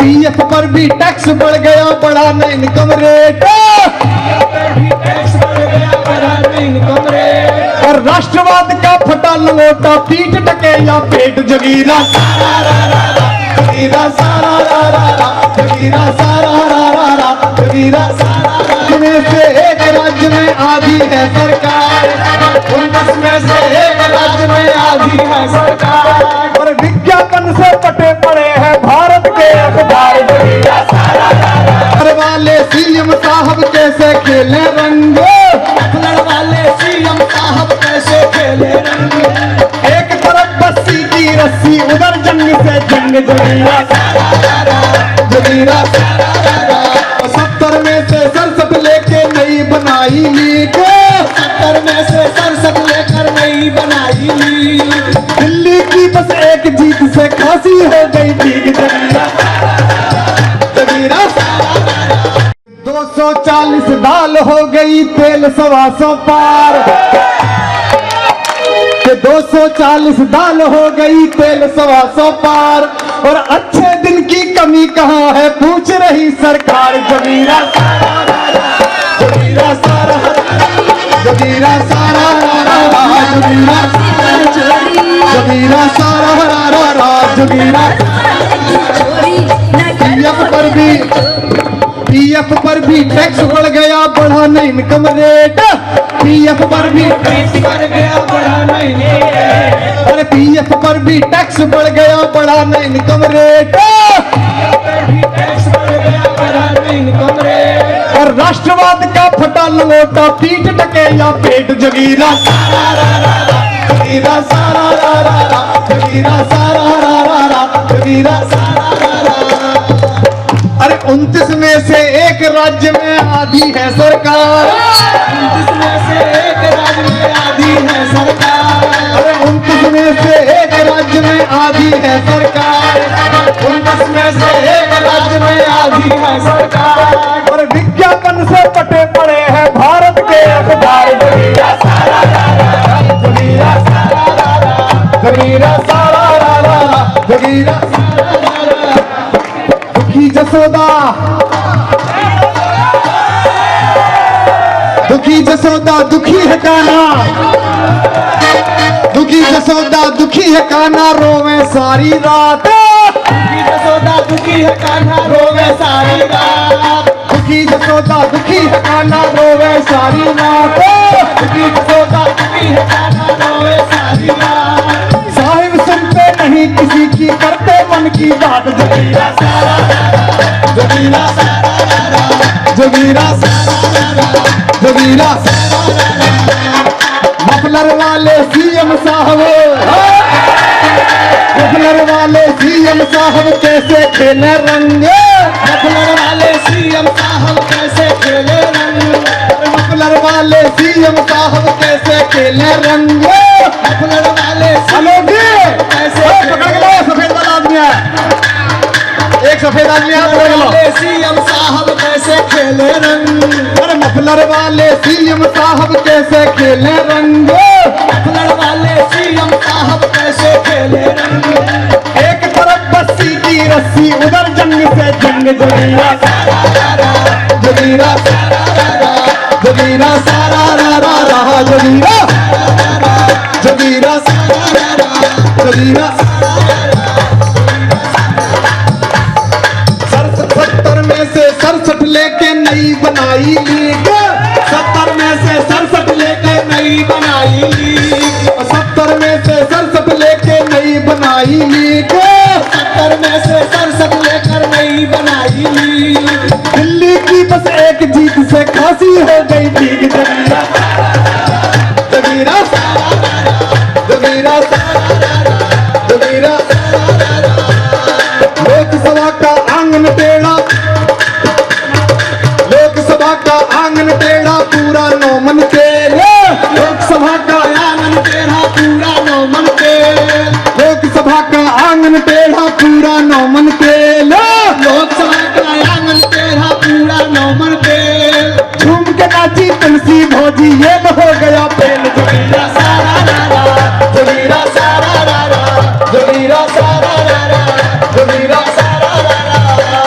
PF पर भी tax बढ़ गया, बढ़ा न इनकम रेट। और राष्ट्रवाद का फटा लंगोटा, पीठ टके या पेट जगीरा सारा रा रा रा, जगीरा सारा रा रा रा, जगीरा सारा रा रा रा, जगीरा सारा रा। में से एक राज्य में आधी है सरकार, 19 में से एक राज्य में आधी है सरकार। और विज्ञापन से पटे पड़े हैं भारत के अखबार, जगीरा सारा रा रा। घर वाले सीएम साहब कैसे खेले रंग, वाले सीएम साहब कैसे खेले रंग। एक तरफ बस्ती की रस्सी, उधर जंग से जंग, जगीरा सारा रा रा, जगीरा सारा रा रा। 70 में से 67 लेके नई बनाई लीग, 70 में से 67 लेकर नई बनाई लीग। दिल्ली की बस एक जीत से खांसी हो गई ठीक, जगीरा सारा रा रा, जगीरा सारा रा रा। 240 दाल हो गई तेल 125 पार, 240 दाल हो गई तेल 125 पार। और अच्छे दिन की कमी कहाँ है पूछ रही सरकार, जगीरा सारा रा रा, जगीरा सारा रा रा, जगीरा सारा रा रा रा, जगीरा सारा रा रा रा, जगीरा। पीएफ पर भी टैक्स बढ़ गया, बढ़ा न इनकम रेट। पीएफ पर भी टैक्स बढ़ गया, बढ़ा न इनकम रेट। अरे पीएफ पर भी टैक्स बढ़ गया, बढ़ा न इनकम रेट। और राष्ट्रवाद का फटा लंगोटा, पीठ टके या पेट जगीरा सारा रा रा रा, जगीरा सारा रा रा रा, जगीरा सारा रा रा रा, जगीरा सारा रा रा। अरे 29 में से एक राज्य में आधी है सरकार, 29 में से एक राज्य में आधी है सरकार। अरे 29 में से एक राज्य में आधी है सरकार, 29 में से एक राज्य में आधी है सरकार। और विज्ञापन से पटे पड़े हैं भारत के अखबार, जगीरा सारा रा रा, जगीरा सारा रा रा, जगीरा सारा रा रा, जगीरा सारा रा रा। दुखी जसोदा, दुखी जसोदा दुखी है कान्हा, दुखी जसोदा दुखी है कान्हा, रोवे सारी रात। दुखी जसोदा दुखी है कान्हा, रोवे सारी रात। दुखी जसोदा दुखी है कान्हा, रोवे सारी रात। दुखी जसोदा दुखी है कान्हा, रोवे सारी रात। साहिब सुनते नहीं किसी की, करते मन की बात, जगीरा सारा रा रा, जगीरा सारा रा रा, जगीरा सारा रा रा, जगीरा सारा रा रा। मफलर वाले सीएम साहब, मफलर वाले सीएम साहब कैसे खेले रंग, मफलर वाले सीएम साहब कैसे खेले रंग। मफलर वाले सीएम साहब कैसे खेले रंग, मफलर वाले कैसे पकड़ के लो। सफेद वाला आदमी है, एक सफेद आदमी है, पकड़ लो। सीएम साहब कैसे खेले रंग। अरे मफलर वाले सीएम साहब कैसे खेले रंग, मफलर वाले सीएम साहब कैसे खेले रंग। एक तरफ बस्ती की रस्सी, उधर जंग से जंग, जगीरा सारा रा रा, जगीरा सारा रा रा, जगीरा सारा रा रा रा, जगीरा जगीरा सारा रा रा, जगीरा सारा रा रा। 70 में से 67 लेके नई बनाई लीग, 70 में से 67 लेके नई बनाई लीग। 70 में से 67 लेके नई बनाई लीग, 70 में से 67 लेकर नई बनाई लीग। दिल्ली की बस एक जीत से खांसी हो गई ठीक, जगीरा सारा रा रा, जगीरा सारा रा रा, जगीरा सारा रा रा, जगीरा सारा रा रा। लोकसभा का आंगन टेढ़ा, लोकसभा का आंगन टेढ़ा, पूरा 9 मन तेल। लोकसभा का आंगन टेढ़ा, पूरा 9 मन तेल। लोकसभा का आंगन टेढ़ा, पूरा 9 मन तेल। लोकसभा का आंगन टेढ़ा, पूरा 9 मन तेल। झूम के नाची तुलसी भोजी, ये हो गया फेल, जगीरा सारा रा रा, जगीरा सारा रा रा, जगीरा सारा रा रा, जगीरा सारा रा रा।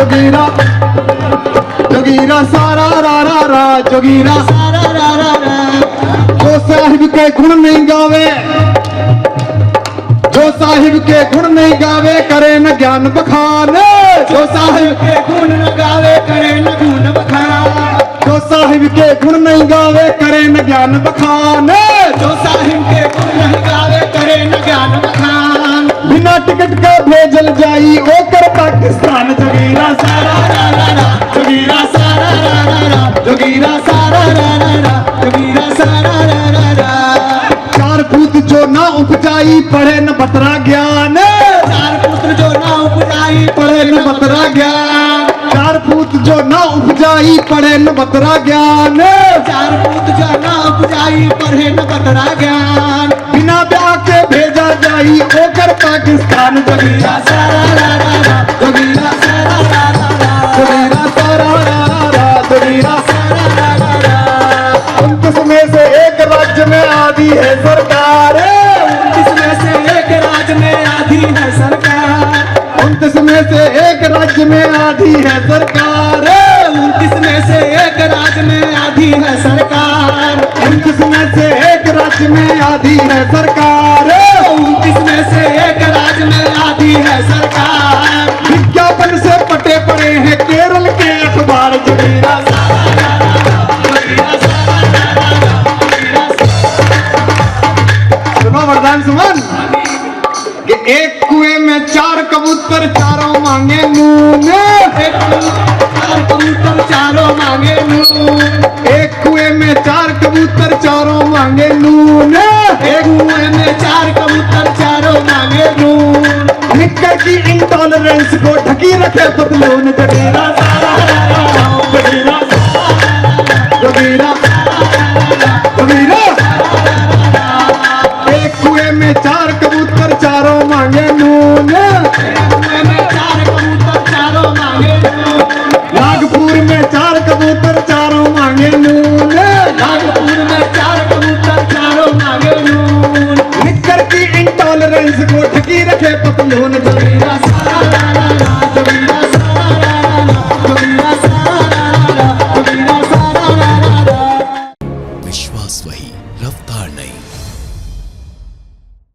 जोगीरा जोगीरा सारा रा रा रा जोगीरा सारा रा रा रा। जो साहिब के गुण नहीं गावे, जो साहिब के गुण नहीं गावे करे न ज्ञान बखान। जो साहिब के गुण न गावे करे न गुण बखान। जो साहिब के गुण नहीं गावे करे न ज्ञान बखान। जो साहिब के गुण नहीं गावे करे न ज्ञान बखान। बिना टिकट के भेजल जाई ओकर पाकिस्तान। जोगीरा सारा रा रा रा जोगीरा सारा रा रा रा जोगीरा सारा रा रा रा जोगीरा सारा रा रा रा। चार पूत जो ना उपजाई पढ़े न बतरा ज्ञान। चार पुत्र जो ना उपजाई पढ़े न बतरा ज्ञान। चार पूत जो ना उपजाई पढ़े न बतरा ज्ञान। चार पुत्र जो ना उपजाई पढ़े न बतरा ज्ञान। बिना ब्याह के भेजा जाई ओकर पाकिस्तान। जोगीरा सारा रा रा रा जोगीरा सारा रा रा रा जोगीरा सारा रा रा रा जोगीरा सारा रा रा रा। 29 में से एक राज्य में आधी है सरकार। 29 में से एक राज्य में आधी है सरकार। 29 में से एक राज्य में आधी है सरकार। 29 में से एक राज्य में आधी है सरकार। 29 में से एक राज्य में आधी है सरकार। 29 में से एक राज्य में आधी है सरकार। विज्ञापन से पटे पड़े हैं केरल के अखबार। जोगीरा सुनो वरदान सुमन कि एक कुएं में 4 कबूतर चारों मांगे नून। एक चार कबूतर चारों मांगे नून। एक कुएं में 4 कबूतर चारों मांगे नून। एक कुएं में 4 कबूतर चारों मांगे नून। निक्कर की इंटॉलरेंस को ढकी रखे पतलून। जोगीरा सारा रा रा रा जोगीरा जोगीरा जोगीरा। एक कुएं में 4 कबूतर चारों मांगे नून। कुएं में 4 कबूतर चारों मांगे नून। नागपुर में 4 कबूतर चारों मांगे नून। नागपुर में 4 कबूतर चारों मांगे नून। निक्कर की इंटॉलरेंस को ढकी रखे पतलून। जोगीरा सारा रा रा रा जोगीरा सारा रा रा रा जोगीरा सारा रा रा रा जोगीरा सारा रा रा रा। विश्वास वही, रफ्तार नहीं।